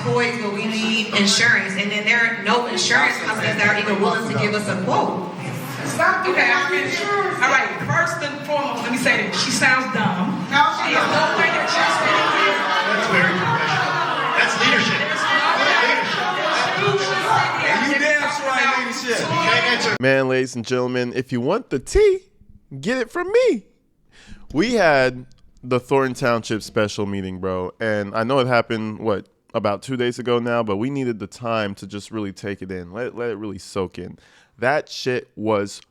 toys, but we need insurance. And then there are no insurance companies that are even willing to give us a quote. Stop doing insurance. All right, first and foremost, let me say this. She sounds dumb. No, she There's no way that you're sitting here. That's very professional. That's leadership. You damn sure ain't leadership. You can't answer. Man, ladies and gentlemen, if you want the tea, get it from me. We had the Thornton Township special meeting, bro. And I know it happened, about 2 days ago now, but we needed the time to just really take it in. Let it really soak in. That shit was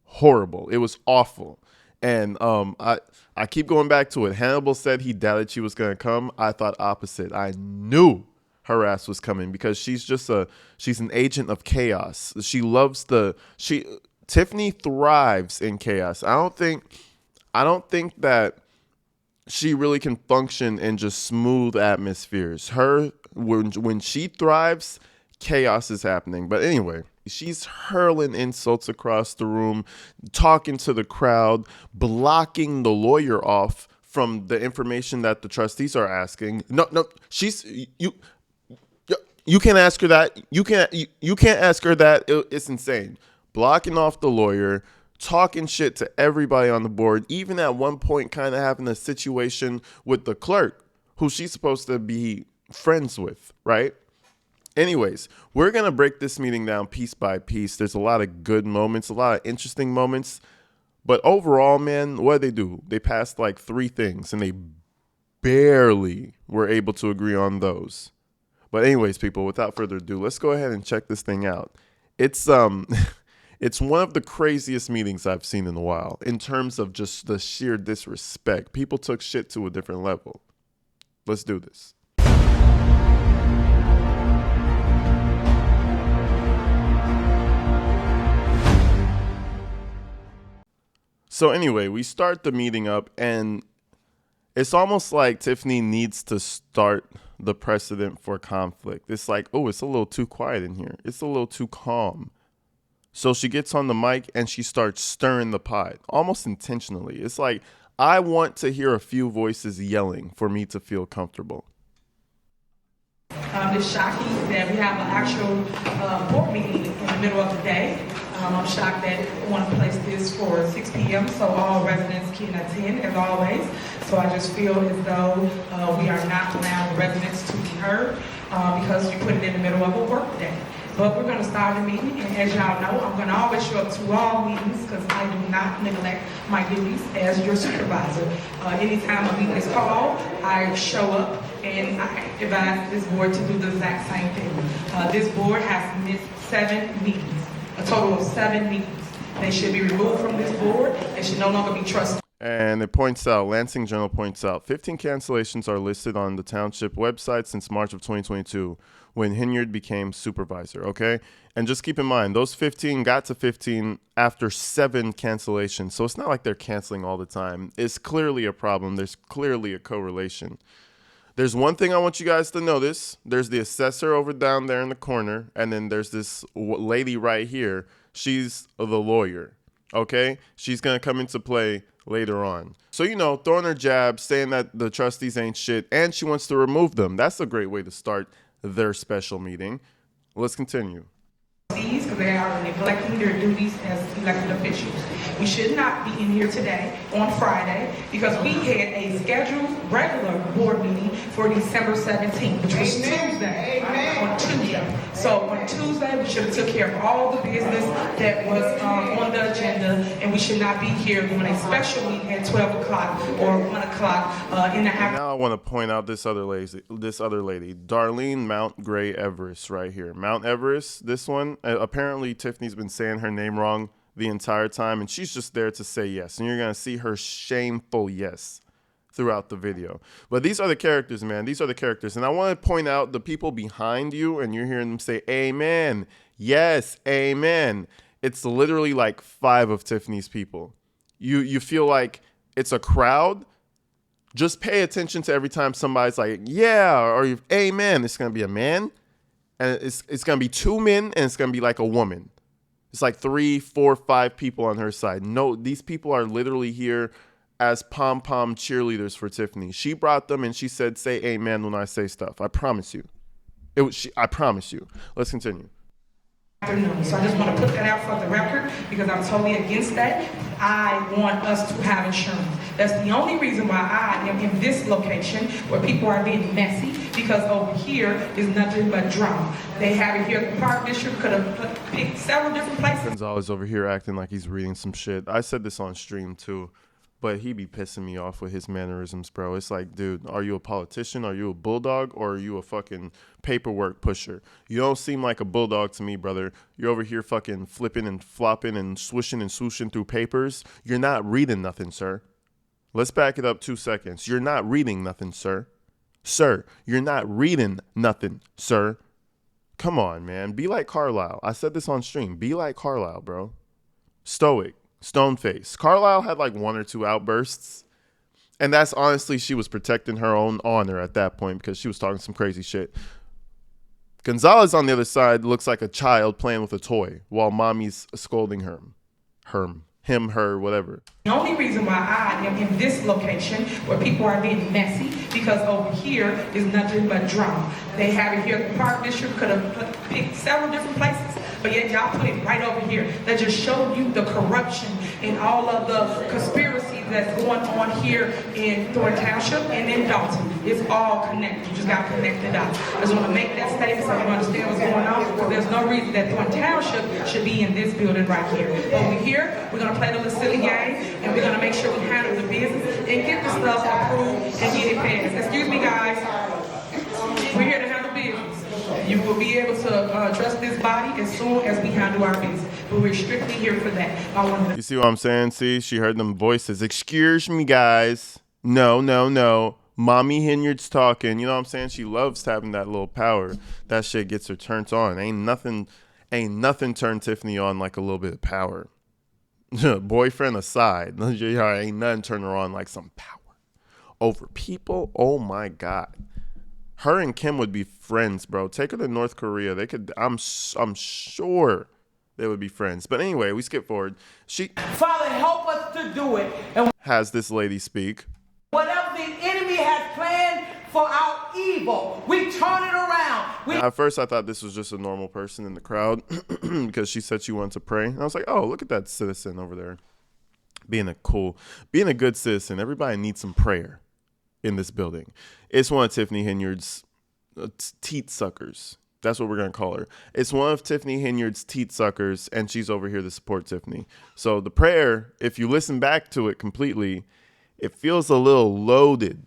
horrible. It was awful. And I keep going back to it. Hannibal said he doubted she was going to come. I thought opposite. I knew her ass was coming because she's an agent of chaos. She loves Tiffany thrives in chaos. I don't think that she really can function in just smooth atmospheres. When she thrives, chaos is happening. But anyway, she's hurling insults across the room, talking to the crowd, blocking the lawyer off from the information that the trustees are asking. No, you can't ask her that. You can't ask her that. It's insane. Blocking off the lawyer, talking shit to everybody on the board, even at one point kind of having a situation with the clerk who she's supposed to be friends with, right? Anyways, we're going to break this meeting down piece by piece. There's a lot of good moments, a lot of interesting moments. But overall, man, what did they do? They passed like 3 things, and they barely were able to agree on those. But anyways, people, without further ado, let's go ahead and check this thing out. It's it's one of the craziest meetings I've seen in a while in terms of just the sheer disrespect. People took shit to a different level. Let's do this. So anyway, we start the meeting up, and it's almost like Tiffany needs to start the precedent for conflict. It's like, oh, it's a little too quiet in here. It's a little too calm. So she gets on the mic and she starts stirring the pot, almost intentionally. It's like, I want to hear a few voices yelling for me to feel comfortable. It's shocking that we have an actual board meeting in the middle of the day. I'm shocked that we want to place this for 6 p.m. so all residents can attend as always. So I just feel as though we are not allowing the residents to be heard because you put it in the middle of a work day. But we're going to start the meeting, and as y'all know, I'm going to always show up to all meetings because I do not neglect my duties as your supervisor. Anytime a meeting is called, I show up and I advise this board to do the exact same thing. This board has missed 7 meetings, a total of 7 meetings. They should be removed from this board. They should no longer be trusted. And it points out, Lansing Journal points out, 15 cancellations are listed on the township website since March of 2022 when Henyard became supervisor, okay? And just keep in mind, those 15 got to 15 after 7 cancellations. So it's not like they're canceling all the time. It's clearly a problem. There's clearly a correlation. There's one thing I want you guys to notice. There's the assessor over down there in the corner, and then there's this lady right here. She's the lawyer, okay? She's going to come into play later on. So, throwing her jab, saying that the trustees ain't shit, and she wants to remove them. That's a great way to start their special meeting. Let's continue. Because they are neglecting their duties as elected officials. We should not be in here today on Friday because we had a scheduled regular board meeting for December 17th, which was Tuesday. On Tuesday. So on Tuesday, we should have took care of all the business that was on the agenda, and we should not be here doing a special meeting at 12 o'clock or 1 o'clock in the afternoon. Now I want to point out this other lady, Darlene Mount Gray Everest right here. Mount Everest, this one, apparently Tiffany's been saying her name wrong the entire time, and she's just there to say yes. And you're going to see her shameful yes throughout the video. But these are the characters, man. These are the characters. And I want to point out the people behind you, and you're hearing them say, amen. Yes, amen. It's literally like 5 of Tiffany's people. You feel like it's a crowd. Just pay attention to every time somebody's like, yeah, or amen. It's going to be a man, and it's going to be 2 men, and it's going to be like a woman. It's like 3, 4, 5 people on her side. No, these people are literally here as pom-pom cheerleaders for Tiffany. She brought them, and she said, say amen when I say stuff. I promise you. It was. I promise you. Let's continue. Afternoon. So I just want to put that out for the record because I'm totally against that. I want us to have insurance. That's the only reason why I am in this location where people are being messy, because over here is nothing but drama. They have it here at the park district, could have picked several different places. Gonzalez over here acting like he's reading some shit. I said this on stream too, but he be pissing me off with his mannerisms, bro. It's like, dude, are you a politician? Are you a bulldog? Or are you a fucking paperwork pusher? You don't seem like a bulldog to me, brother. You're over here fucking flipping and flopping and swishing and swooshing through papers. You're not reading nothing, sir. Let's back it up 2 seconds. You're not reading nothing, sir. Sir, you're not reading nothing, sir. Come on, man. Be like Carlisle. I said this on stream. Be like Carlisle, bro. Stoic. Stone face. Carlisle had like 1 or 2 outbursts. And that's honestly, she was protecting her own honor at that point because she was talking some crazy shit. Gonzalez on the other side looks like a child playing with a toy while mommy's scolding him, her, whatever. The only reason why I am in this location where people are being messy, because over here is nothing but drama. They have it here at the park district, could have picked several different places, but yet y'all put it right over here. That just showed you the corruption and all of the conspiracy that's going on here in Thornton Township and in Dalton. It's all connected. You just got to connect the dots. I just want to make that statement so you understand what's going on, because there's no reason that Thornton Township should be in this building right here. Over here, we're going to play the little silly game, and we're going to make sure we handle the business and get the stuff approved and get it passed. Excuse me, guys. We're here to handle business. You will be able to trust this body as soon as we handle our business. But we're strictly here for that. You see what I'm saying? See, she heard them voices. Excuse me, guys. No. Mommy Henyard's talking. You know what I'm saying? She loves having that little power. That shit gets her turned on. Ain't nothing turned Tiffany on like a little bit of power. Boyfriend aside, ain't nothing turn her on like some power over people. Oh my God. Her and Kim would be friends, bro. Take her to North Korea. They could. I'm sure they would be friends. But anyway, we skip forward. She Father, help us to do it. And has this lady speak. whatever the enemy has planned for our evil, we turn it around. At first, I thought this was just a normal person in the crowd because she said she wanted to pray. And I was like, oh, look at that citizen over there. Being a good citizen. Everybody needs some prayer in this building. It's one of Tiffany Henyard's teat suckers. That's what we're going to call her. It's one of Tiffany Henyard's teat suckers, and she's over here to support Tiffany. So the prayer, if you listen back to it completely, it feels a little loaded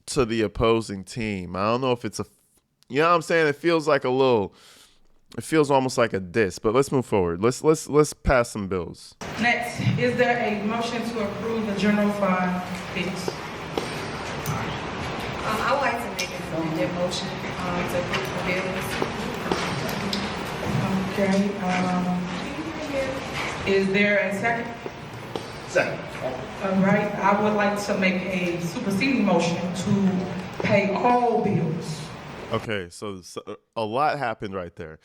to the opposing team. I don't know if it's you know what I'm saying? It feels almost like a diss, but let's move forward. Let's pass some bills. Next, is there a motion to approve the general fund bills? I would like to make a motion to approve the bills. Okay. Is there a second? Second. All right. I would like to make a superseding motion to pay all bills. Okay, so a lot happened right there.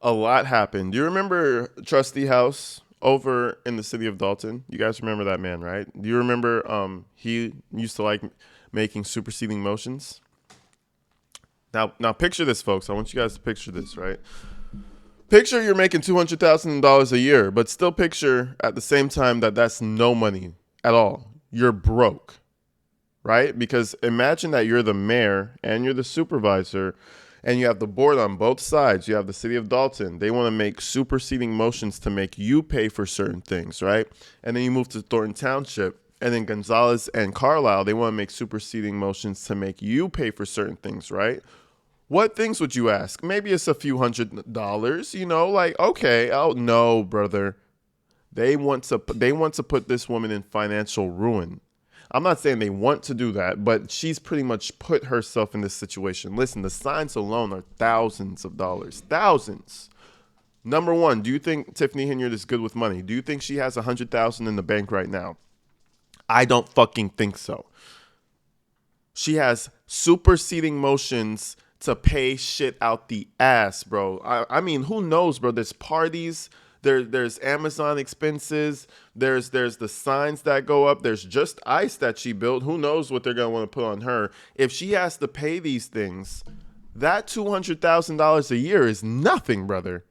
A lot happened. Do you remember Trustee House over in the city of Dalton? You guys remember that man, right? Do you remember he used to like making superseding motions? Now picture this, folks. I want you guys to picture this, right? Picture you're making $200,000 a year, but still picture at the same time that that's no money at all. You're broke, right? Because imagine that you're the mayor and you're the supervisor and you have the board on both sides. You have the city of Dalton. They want to make superseding motions to make you pay for certain things, right? And then you move to Thornton Township. And then Gonzalez and Carlisle, they want to make superseding motions to make you pay for certain things, right? What things would you ask? Maybe it's a few $100s, you know, like, okay, oh no, brother. They want to put this woman in financial ruin. I'm not saying they want to do that, but she's pretty much put herself in this situation. Listen, the signs alone are thousands of dollars. Thousands. Number one, do you think Tiffany Henyard is good with money? Do you think she has $100,000 in the bank right now? I don't fucking think so. She has superseding motions to pay shit out the ass, bro. I mean, who knows, bro? There's parties. There's Amazon expenses. There's the signs that go up. There's just ice that she built. Who knows what they're going to want to put on her. If she has to pay these things, That $200,000 a year is nothing, brother.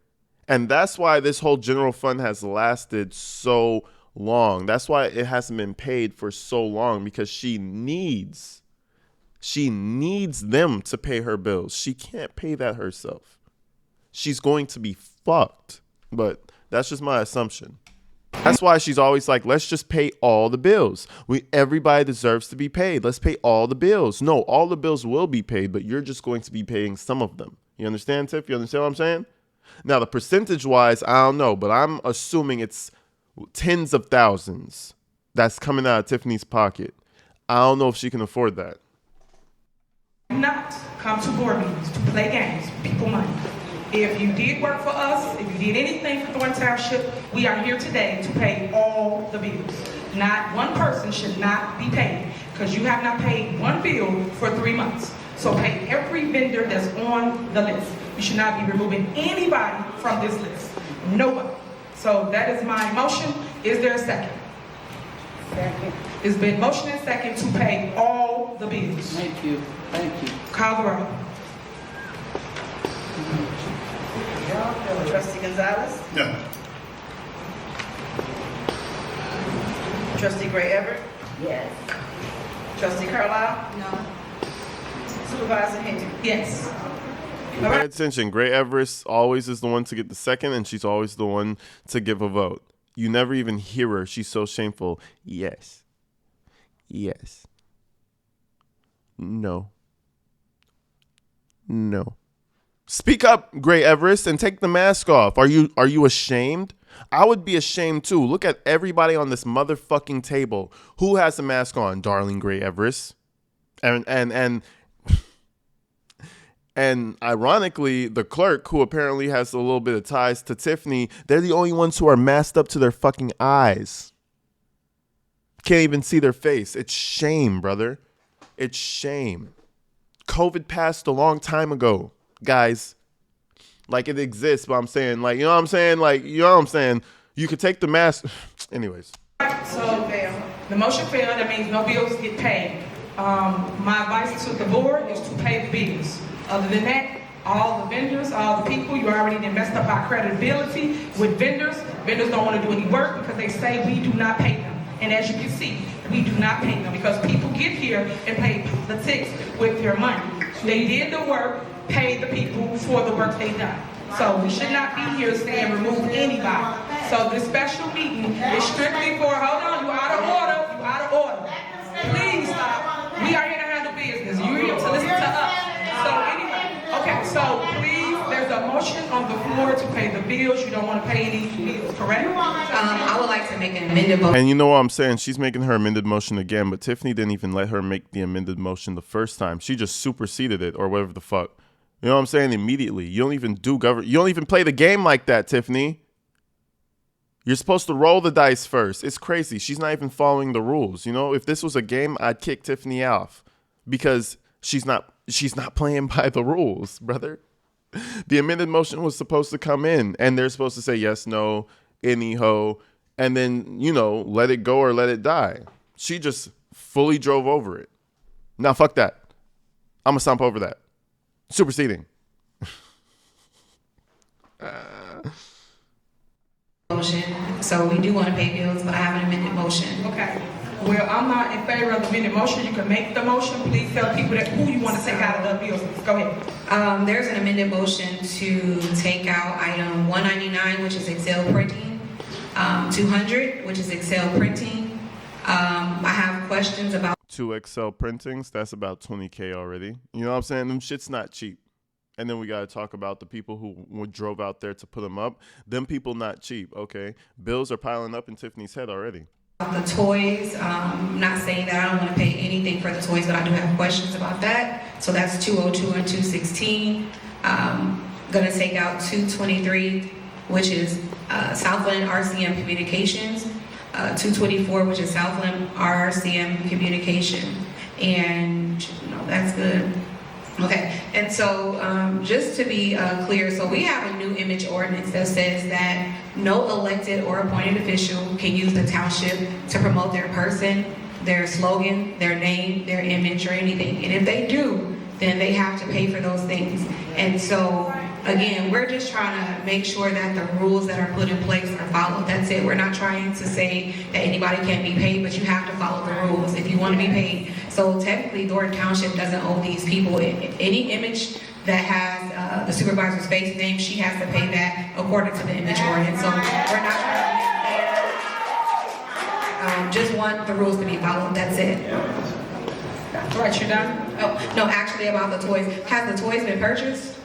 And that's why this whole general fund has lasted so long. That's why it hasn't been paid for so long, because she needs them to pay her bills. She can't pay that herself. She's going to be fucked. But that's just my assumption. That's why she's always like, let's just pay all the bills. Everybody deserves to be paid. Let's pay all the bills. No, all the bills will be paid, but you're just going to be paying some of them. You understand, Tiff? You understand what I'm saying? Now, the percentage-wise, I don't know, but I'm assuming it's tens of thousands that's coming out of Tiffany's pocket. I don't know if she can afford that. Not come to board meetings to play games, people money. If you did work for us, if you did anything for Thornton Township, we are here today to pay all the bills. Not one person should not be paid, because you have not paid one bill for 3 months. So pay every vendor that's on the list. You should not be removing anybody from this list. Nobody. So that is my motion. Is there a second? Second. It's been motion and second to pay all the bills. Thank you. Thank you. Call the roll. Trustee Gonzalez? No. Trustee Gray Everett? Yes. Trustee Carlisle? No. Supervisor Henyard? Yes. Pay attention. Gray Everest always is the one to get the second, and she's always the one to give a vote. You never even hear her. She's so shameful. Yes. Yes. No. No. Speak up, Gray Everest, and take the mask off. Are you ashamed? I would be ashamed too. Look at everybody on this motherfucking table. Who has a mask on? Darling Gray Everest. And ironically, the clerk, who apparently has a little bit of ties to Tiffany, they're the only ones who are masked up to their fucking eyes. Can't even see their face. It's shame, brother. It's shame. COVID passed a long time ago, guys. Like, it exists, but I'm saying, like, you know what I'm saying? Like, you know what I'm saying? You could take the mask. Anyways. So the motion failed. That means no bills get paid. My advice to the board is to pay the bills. Other than that, all the vendors, all the people, you already messed up our credibility with vendors. Vendors don't want to do any work because they say we do not pay them. And as you can see, we do not pay them because people get here and pay politics with their money. They did the work, paid the people for the work they done. So we should not be here saying remove anybody. So this special meeting is strictly for, hold on, you out of order, you out of order. Please stop. We are here to handle business. You're here to listen to us. So anyway, okay, so please, there's a motion on the floor to pay the bills. You don't want to pay any bills, correct? I would like to make an amended motion. And you know what I'm saying? She's making her amended motion again, but Tiffany didn't even let her make the amended motion the first time. She just superseded it or whatever the fuck. You know what I'm saying? Immediately. You don't even do you don't even play the game like that, Tiffany. You're supposed to roll the dice first. It's crazy. She's not even following the rules. You know, if this was a game, I'd kick Tiffany off because she's not playing by the rules, brother. The amended motion was supposed to come in and they're supposed to say yes, no, any ho, and then, you know, let it go or let it die. She just fully drove over it. Now, fuck that. I'm going to stomp over that. Superseding. Motion. So we do want to pay bills, but I have an amended motion. Okay. Well, I'm not in favor of the amended motion. You can make the motion. Please tell people who you want to take out of the bills. Go ahead. There's an amended motion to take out item 199, which is Excel printing, 200, which is Excel printing. I have questions about 2 Excel printings, that's about $20K already. You know what I'm saying? Them shit's not cheap. And then we got to talk about the people who drove out there to put them up. Them people not cheap, okay? Bills are piling up in Tiffany's head already. the toys. Not saying that I don't want to pay anything for the toys, but I do have questions about that. So that's 202 and 216. Gonna take out 223, which is Southland RCM Communications. 224, which is Southland RCM Communication. And no, that's good. Okay, and so just to be clear, so we have a new image ordinance that says that no elected or appointed official can use the township to promote their person, their slogan, their name, their image, or anything. And if they do, then they have to pay for those things. And so, again, we're just trying to make sure that the rules that are put in place are followed. That's it. We're not trying to say that anybody can't be paid, but you have to follow the rules if you want to be paid. So technically, Thornton Township doesn't owe these people any image that has the supervisor's face name. She has to pay that according to the image ordinance. So we're not trying to be just want the rules to be followed. That's it. All right, you done? Oh, no, actually about the toys. Has the toys been purchased?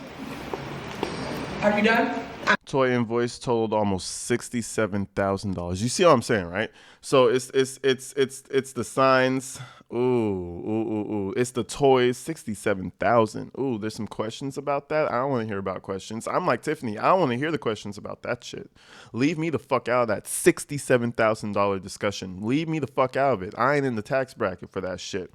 Are you done? Toy invoice totaled almost $67,000. You see what I'm saying, right? So it's the signs. Ooh. It's the toys, $67,000. Ooh, there's some questions about that. I don't want to hear about questions. I'm like Tiffany. I don't want to hear the questions about that shit. Leave me the fuck out of that $67,000 discussion. Leave me the fuck out of it. I ain't in the tax bracket for that shit.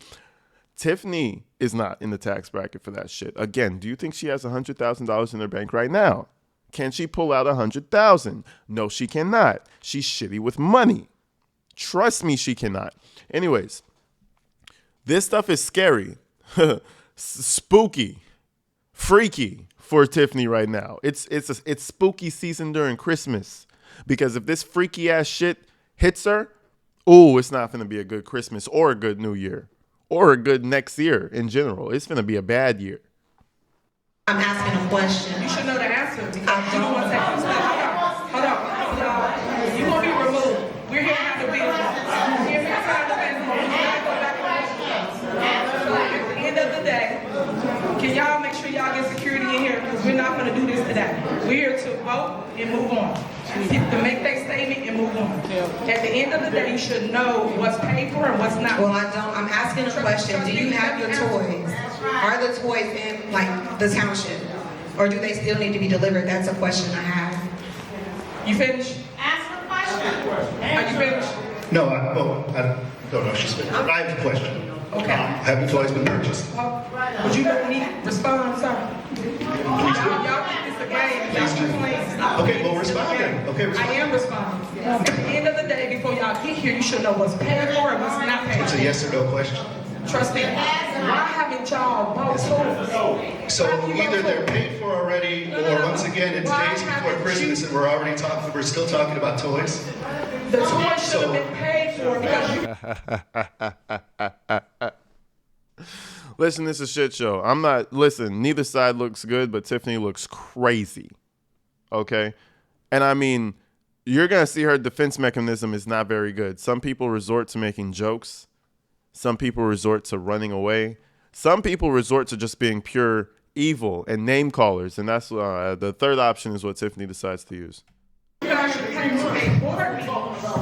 Tiffany is not in the tax bracket for that shit. Again, do you think she has $100,000 in her bank right now? Can she pull out $100,000? No, she cannot. She's shitty with money. Trust me, she cannot. Anyways, this stuff is scary, spooky, freaky for Tiffany right now. It's spooky season during Christmas, because if this freaky ass shit hits her, ooh, it's not going to be a good Christmas or a good New Year or a good next year in general. It's going to be a bad year. I'm asking a question. You should know the answer because you don't want to take this. Hold on. You won't be removed. We're here to have the business. We're here to have the business. We're not go back and so at the end of the day, can y'all make sure y'all get security in here because we're not going to do this today. We're here to vote and move on. People to make their statement and move on. At the end of the day, you should know what's paid for and what's not. Well, I don't. I'm asking a question. Do you have your toys? Are the toys in, like, the township? Or do they still need to be delivered? That's a question I have. You finished? Ask the question. Are you finished? No, I don't know if she's finished. I have a question. Okay. Have the toys been purchased? Would you let me respond, sir? Y'all think it's a game. Y'all keep playing. Stop. Okay, well, respond then. Okay, respond. I am responding. At the end of the day, before y'all get here, you should know what's paid for and what's not paid It's a for. yes or no question. Trust me. Why haven't y'all bought toys? So either they're paid for already, or once again, it's Why days before haven't Christmas you- and we're still talking about toys. The toys should have been paid for because you. Listen, this is a shit show. Listen, neither side looks good, but Tiffany looks crazy. Okay? And I mean, you're going to see her defense mechanism is not very good. Some people resort to making jokes. Some people resort to running away. Some people resort to just being pure evil and name callers. And that's the third option is what Tiffany decides to use. You guys should have came to a board meeting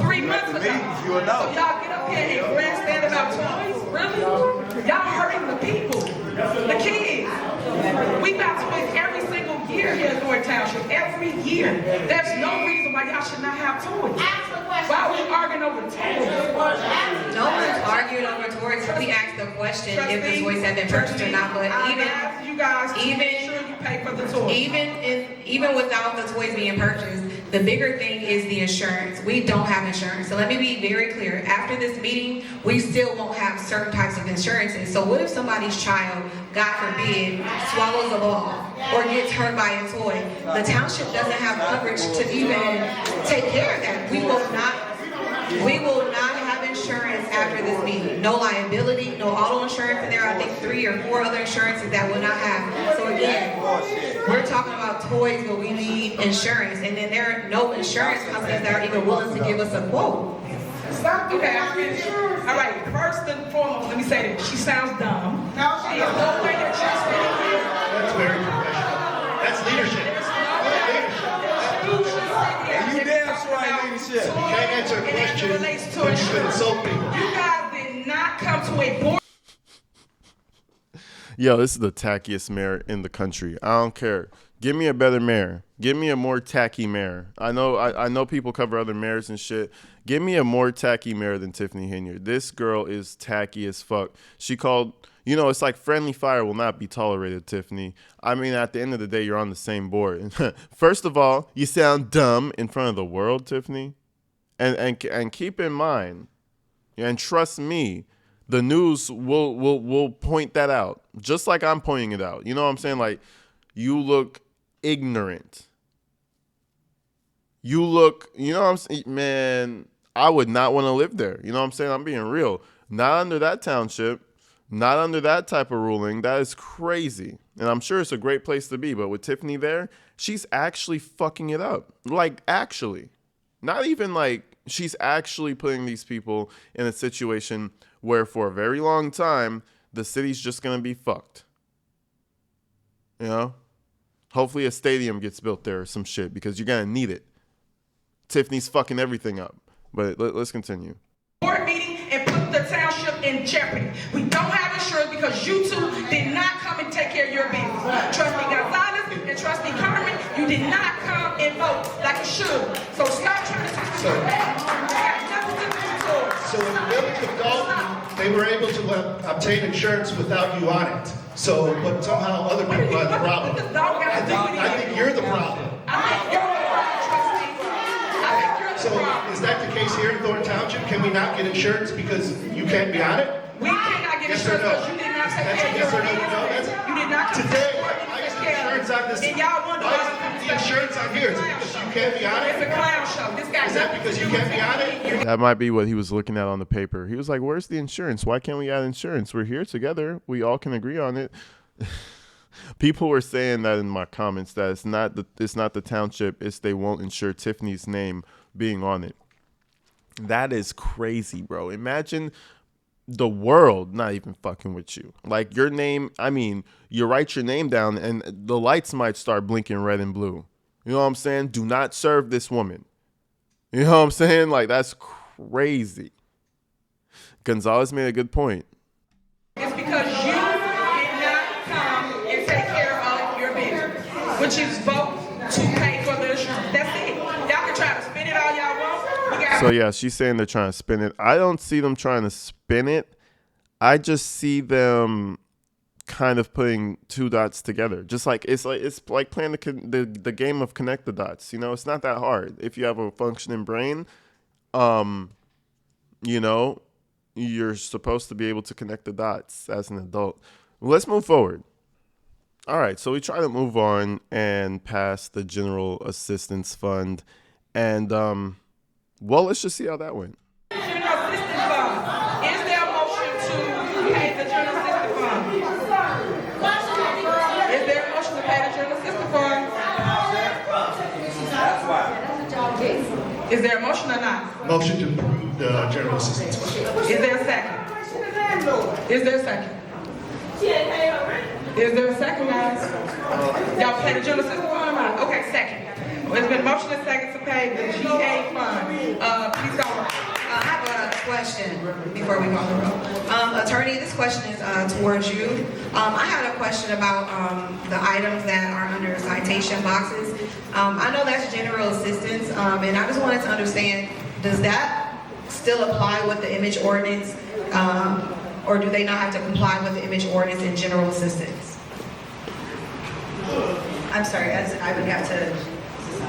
3 months ago. You would know. So y'all get up here and grandstand about toys? Really? Y'all hurting the people, the kids. We got toys every single year here in Thornton Township. Every year. There's no reason why y'all should not have toys. Ask the question. Why are we arguing over toys? No one's arguing over toys. We asked the question if the toys have been purchased or not, but I asked you guys to make sure you pay for the toys. even without the toys being purchased, the bigger thing is the insurance. We don't have insurance. So let me be very clear. After this meeting, we still won't have certain types of insurances. So what if somebody's child, God forbid, swallows a ball or gets hurt by a toy? The township doesn't have coverage to even take care of that. We will not have insurance after this meeting. No liability, no auto insurance, and there are I think 3 or 4 other insurances that will not have. So again, we're talking about toys, but we need insurance, and then there are no insurance companies that are even willing to give us a quote. Stop. Okay, I'm finished. All right, first and foremost, let me say this. She sounds dumb. She has no way that she's sitting here. That's very professional. That's leadership. You damn sure ain't leadership. You can't answer a question, but you can insult people. You guys did not come to a board. Yo, this is the tackiest mayor in the country. I don't care. Give me a better mayor. Give me a more tacky mayor. I know people cover other mayors and shit. Give me a more tacky mayor than Tiffany Henyard. This girl is tacky as fuck. She called, it's like friendly fire will not be tolerated, Tiffany. I mean, at the end of the day, you're on the same board. First of all, you sound dumb in front of the world, Tiffany. And keep in mind, and trust me, The news will point that out, just like I'm pointing it out. You know what I'm saying? Like, you look ignorant. You look, you know what I'm saying? Man, I would not want to live there. You know what I'm saying? I'm being real. Not under that township, not under that type of ruling. That is crazy. And I'm sure it's a great place to be. But with Tiffany there, she's actually fucking it up. Like, actually. Not even like, she's actually putting these people in a situation where for a very long time, the city's just going to be fucked. You know? Hopefully a stadium gets built there or some shit because you're going to need it. Tiffany's fucking everything up. But let's continue. Board meeting and put the township in jeopardy. We don't have insurance because you two did not come and take care of your business. Trustee Gonzalez and Trustee Carmen, you did not come and vote like you should. So stop trying to talk to So in the village of Dalton, they were able to obtain insurance without you on it. So, but somehow other people are the problem. I think you're the problem. So is that the case here in Thornton Township? Can we not get insurance because you can't be on it? We cannot get insurance because you did not take care of your business. You did not Today, I got insurance on this. And y'all wonder why is the insurance on here? Is it because you can't be on It's a it? clown show. This guy Is that because you can't be on it? That might be what he was looking at on the paper. He was like, where's the insurance? Why can't we add insurance? We're here together. We all can agree on it. People were saying that in my comments that it's not the township, it's they won't insure Tiffany's name being on it. That is crazy, bro. Imagine the world not even fucking with you. Like your name, I mean, you write your name down and the lights might start blinking red and blue. You know what I'm saying? Do not serve this woman. You know what I'm saying? Like, that's crazy. Gonzalez made a good point. It's because you did not come and take care of your business, which is vote to pay for the insurance. That's it. Y'all can try to spend it all y'all want. So yeah, she's saying they're trying to spin it. I don't see them trying to spin it. I just see them kind of putting two dots together. Just like it's like playing the game of connect the dots. You know, it's not that hard if you have a functioning brain. You know, you're supposed to be able to connect the dots as an adult. Let's move forward. All right, so we try to move on and pass the General Assistance Fund, and well, let's just see how that went. General Assistance Fund. Is there a motion to pay the General Assistance Fund? Is there a motion to pay the General Assistance Fund? Is there a motion or not? Motion to approve the general assistance fund. Is there a second? Is there a second? Is there a second, guys? Y'all pay the General Assistance Fund or not? Okay, second. It's been motion and second to pay the GA fund. Please go on. I have a question before we call the roll. Attorney, this question is towards you. I had a question about the items that are under citation boxes. I know that's general assistance, and I just wanted to understand, does that still apply with the image ordinance, or do they not have to comply with the image ordinance in general assistance? I'm sorry, I would have to.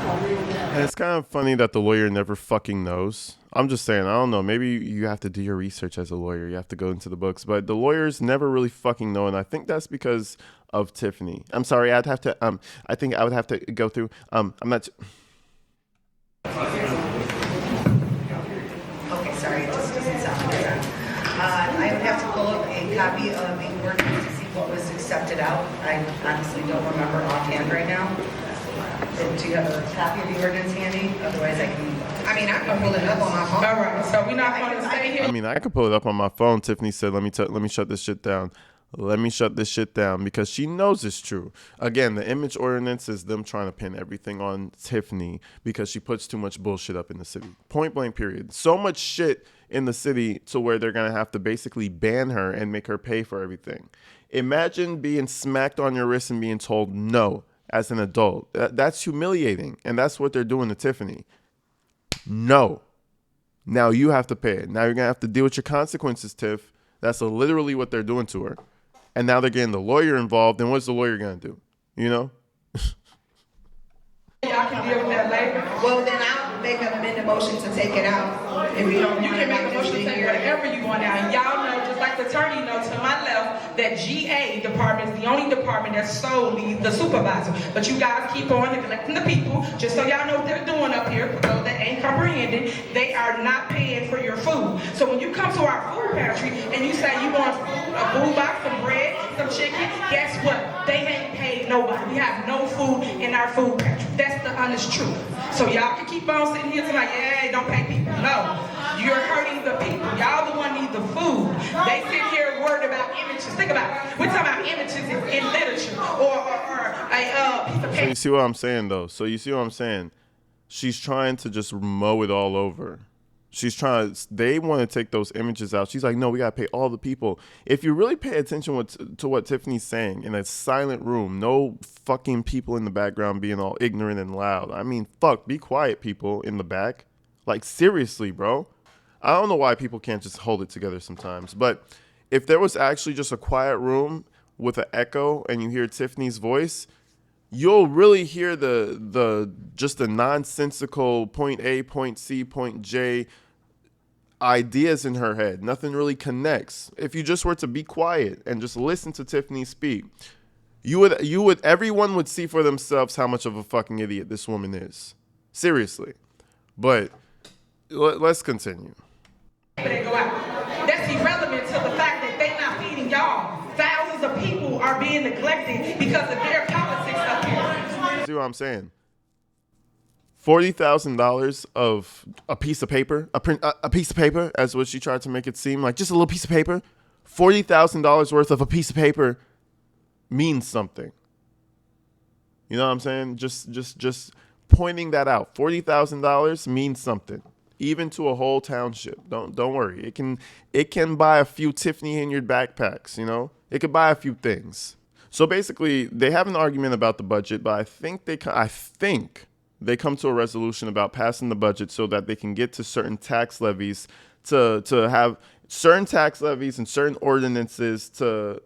And it's kind of funny that the lawyer never fucking knows. I'm just saying, I don't know. Maybe you have to do your research as a lawyer. You have to go into the books. But the lawyers never really fucking know. And I think that's because of Tiffany. I'm sorry. I'd have to, I think I would have to go through, I'm not. Okay, sorry, it just doesn't sound good. I would have to pull up a copy of the ordinance to see what was accepted out. I honestly don't remember offhand right now. Do you have a copy of the ordinance handy? Otherwise, I can pull it up on my phone. All right, so we're not going to stay here. I mean, I could pull it up on my phone. Tiffany said, let me shut this shit down. Let me shut this shit down because she knows it's true. Again, the image ordinance is them trying to pin everything on Tiffany because she puts too much bullshit up in the city. Point blank, period. So much shit in the city to where they're going to have to basically ban her and make her pay for everything. Imagine being smacked on your wrist and being told no as an adult. That's humiliating. And that's what they're doing to Tiffany. No. Now you have to pay it. Now you're going to have to deal with your consequences, Tiff. That's literally what they're doing to her. And now they're getting the lawyer involved. And what's the lawyer going to do? You know? Y'all can deal with that later. Well, then I'll make an amended motion to take it out. If you don't, You can make a motion to take whatever you want out. And y'all know, just like district attorney know to my left that GA department is the only department that's solely the supervisor. But you guys keep on neglecting the people. Just so y'all know what they're doing up here, for those that ain't comprehending, they are not paying for your food. So when you come to our food pantry and you say you want food, a food box, some bread, some chicken, guess what? They ain't paid nobody. We have no food in our food pantry. That's the honest truth. So y'all can keep on sitting here like, yeah, don't pay people. No, you're hurting the people. Y'all the one need the food. They sit here worried about images. Think about it. We're talking about images in literature or a piece of paper. So you see what I'm saying, though? So you see what I'm saying? She's trying to just mow it all over. They want to take those images out. She's like, no, we got to pay all the people. If you really pay attention to what Tiffany's saying in a silent room, no fucking people in the background being all ignorant and loud. I mean, fuck, be quiet, people in the back. Like, seriously, bro. I don't know why people can't just hold it together sometimes. But if there was actually just a quiet room with an echo and you hear Tiffany's voice, you'll really hear the nonsensical point A, point C, point J ideas in her head. Nothing really connects. If you just were to be quiet and just listen to Tiffany speak, everyone would see for themselves how much of a fucking idiot this woman is. Seriously. But let's continue. They go out. That's irrelevant to the fact that they're not feeding y'all. Thousands of people are being neglected because of their politics up here. See what I'm saying? $40,000 of a piece of paper, a piece of paper, as what she tried to make it seem like, just a little piece of paper. $40,000 worth of a piece of paper means something. You know what I'm saying? Just pointing that out. $40,000 means something, even to a whole township. Don't worry. It can buy a few Tiffany Henyard backpacks. You know, it could buy a few things. So basically, they have an argument about the budget, but I think they come to a resolution about passing the budget so that they can get to certain tax levies to have certain tax levies and certain ordinances to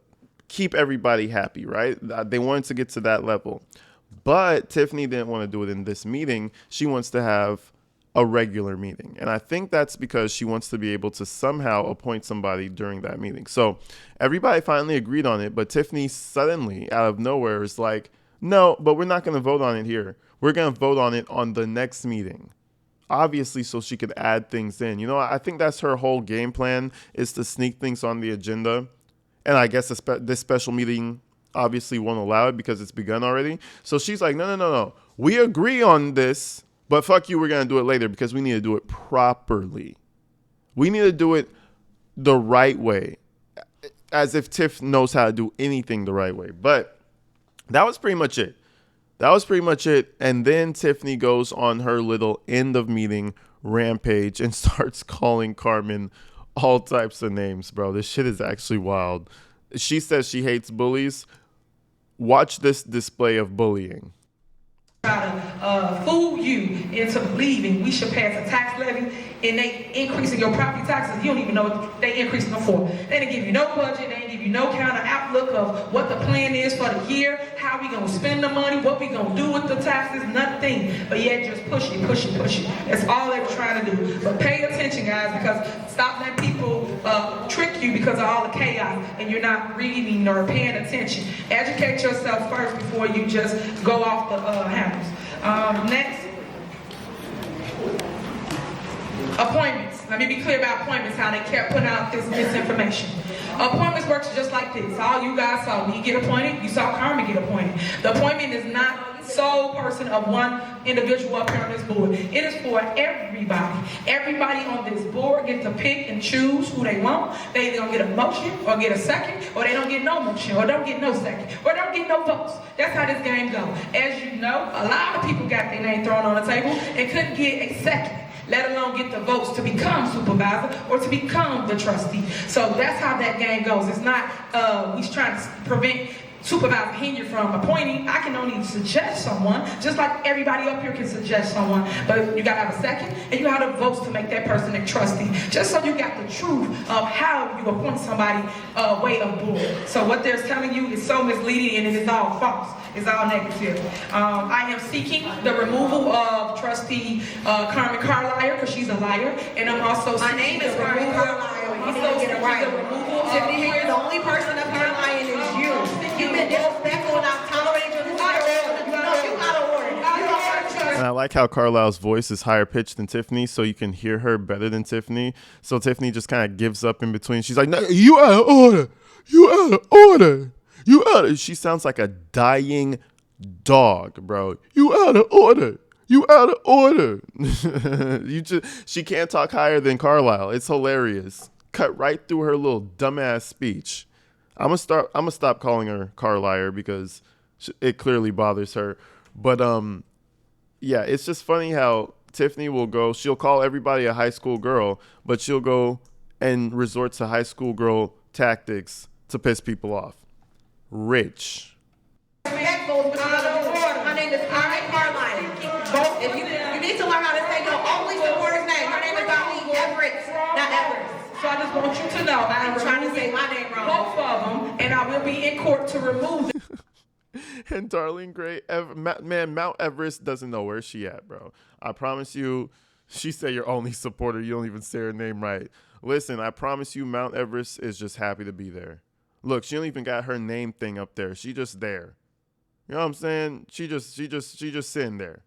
keep everybody happy, right? They wanted to get to that level. But Tiffany didn't want to do it in this meeting. She wants to have a regular meeting. And I think that's because she wants to be able to somehow appoint somebody during that meeting. So everybody finally agreed on it, but Tiffany suddenly, out of nowhere, is like, no, but we're not going to vote on it here. We're going to vote on it on the next meeting. Obviously, so she could add things in. You know, I think that's her whole game plan, is to sneak things on the agenda. And I guess this special meeting obviously won't allow it because it's begun already. So she's like, no. We agree on this, but fuck you, we're going to do it later because we need to do it properly. We need to do it the right way, as if Tiff knows how to do anything the right way. But that was pretty much it. And then Tiffany goes on her little end of meeting rampage and starts calling Carmen all types of names, bro. This shit is actually wild. She says she hates bullies. Watch this display of bullying. Try to fool you into believing we should pass a tax levy and they increasing your property taxes. You don't even know what they increasing them for. They didn't give you no budget. They didn't give you no kind of outlook of what the plan is for the year, how we gonna spend the money, what we gonna do with the taxes, nothing. But yet just push it. That's all they were trying to do. But pay attention, guys, because stop letting people trick you because of all the chaos and you're not reading or paying attention. Educate yourself first before you just go off the handles. Next, appointments. Let me be clear about appointments, how they kept putting out this misinformation. Appointments works just like this. All you guys saw me get appointed, you saw Carmen get appointed. The appointment is not sole person of one individual up here on this board. It is for everybody. Everybody on this board gets to pick and choose who they want. They either gonna get a motion or get a second, or they don't get no motion, or don't get no second, or don't get no votes. That's how this game goes. As you know, a lot of people got their name thrown on the table and couldn't get a second, let alone get the votes to become supervisor or to become the trustee. So that's how that game goes. It's not we trying to prevent Supervisor Henyard from appointing. I can only suggest someone, just like everybody up here can suggest someone, but you gotta have a second and you have the votes to make that person a trustee, just so you got the truth of how you appoint somebody way aboard. So what they're telling you is so misleading and it is all false. It's all negative. I am seeking the removal of trustee Carmen Carlisle because she's a liar, and I'm also My name is Carmen Carlisle. You need to get it right. the removal Tiffany Henyard, the only person up here lying is you. You've been disrespectful and I've tolerated you. You got to order. And I like how Carlisle's voice is higher pitched than Tiffany, so you can hear her better than Tiffany. So Tiffany just kind of gives up in between. She's like, no, you out of order. You out of order. You out of. She sounds like a dying dog, bro. You out of order. You out of order. She can't talk higher than Carlisle. It's hilarious. Cut right through her little dumbass speech. I'm gonna stop calling her Carlisle because it clearly bothers her. But yeah, it's just funny how Tiffany will go. She'll call everybody a high school girl, but she'll go and resort to high school girl tactics to piss people off. Rich. My name is Carlisle. If you need to learn how to say your only supporter's name. Her name is Darlene Everett, not Everett. So I just want you to know I'm trying to say my name wrong. both of them, and I will be in court to remove them. And Darlene Gray, man, Mount Everest doesn't know where she at, bro. I promise you, she said your only supporter. You don't even say her name right. Listen, I promise you, Mount Everest is just happy to be there. Look, she don't even got her name thing up there. She just there. You know what I'm saying? She just sitting there.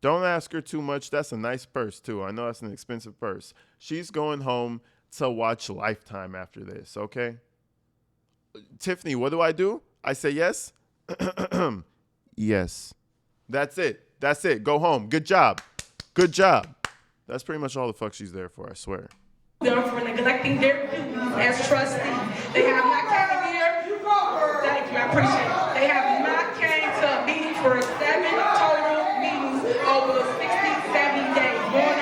Don't ask her too much. That's a nice purse too. I know that's an expensive purse. She's going home to watch Lifetime after this, okay? Tiffany, what do? I say yes? Yes. That's it. Go home. Good job. That's pretty much all the fuck she's there for, I swear. Them for neglecting their duties as trustees. They have not came here. Thank you, I appreciate it. They have not came to a meeting for 7 total meetings over 60, 70 days, going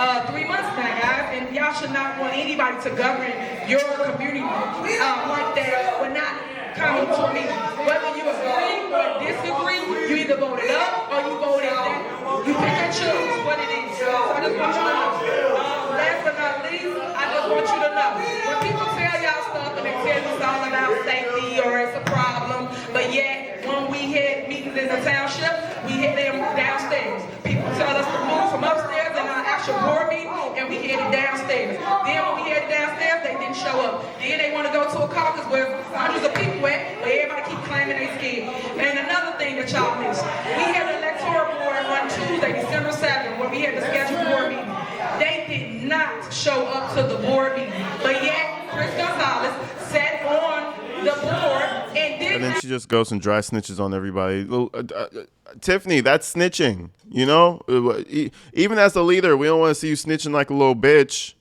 on 3 months now, guys. And y'all should not want anybody to govern your community like that. We're not coming to me. Whether you agree or disagree, you either voted up or you voted down. You pick and choose what it is. So I just want you to know. Last but not least, I just want you to know. When people tell y'all stuff and they tell you it's all about safety or it's a problem, but yet when we had meetings in the township, we hit them downstairs. People tell us to move from upstairs in our actual board meeting, and we headed downstairs. Then when we headed downstairs, they didn't show up. Then they want to go to a caucus where hundreds of people at, but everybody keep claiming they scared. And another thing that y'all missed, we had an electoral board on Tuesday, December 7th, where we had the scheduled board meeting. They did not show up to the board meeting, but yet Chris Gonzalez sat on the board and did. And then she just goes and dry snitches on everybody. Tiffany, that's snitching. You know, even as a leader, we don't want to see you snitching like a little bitch.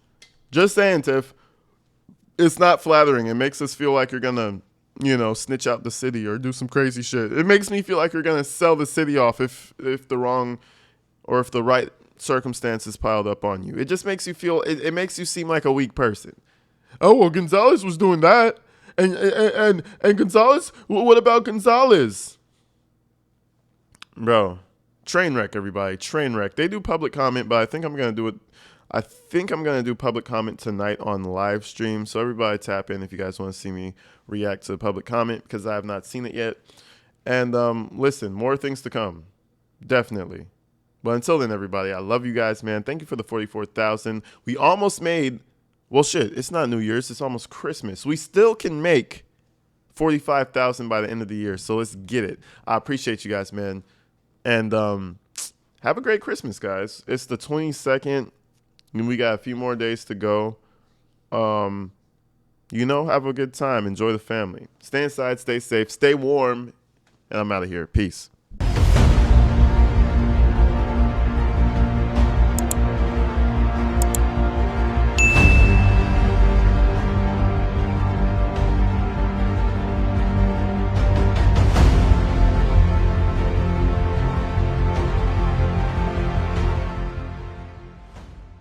Just saying, Tiff. It's not flattering. It makes us feel like you're gonna, snitch out the city or do some crazy shit. It makes me feel like you're gonna sell the city off if the wrong or if the right circumstances piled up on you. It just makes you feel. It makes you seem like a weak person. Oh well, Gonzalez was doing that, and Gonzalez. What about Gonzalez? Bro, train wreck, everybody. Train wreck. They do public comment, but I think I'm gonna do it. I think I'm going to do public comment tonight on live stream. So everybody tap in if you guys want to see me react to the public comment because I have not seen it yet. And listen, more things to come. Definitely. But until then, everybody, I love you guys, man. Thank you for the 44,000. We almost made, well, shit, it's not New Year's. It's almost Christmas. We still can make 45,000 by the end of the year. So let's get it. I appreciate you guys, man. And have a great Christmas, guys. It's the 22nd. And we got a few more days to go. Have a good time. Enjoy the family. Stay inside, stay safe, stay warm. And I'm out of here. Peace.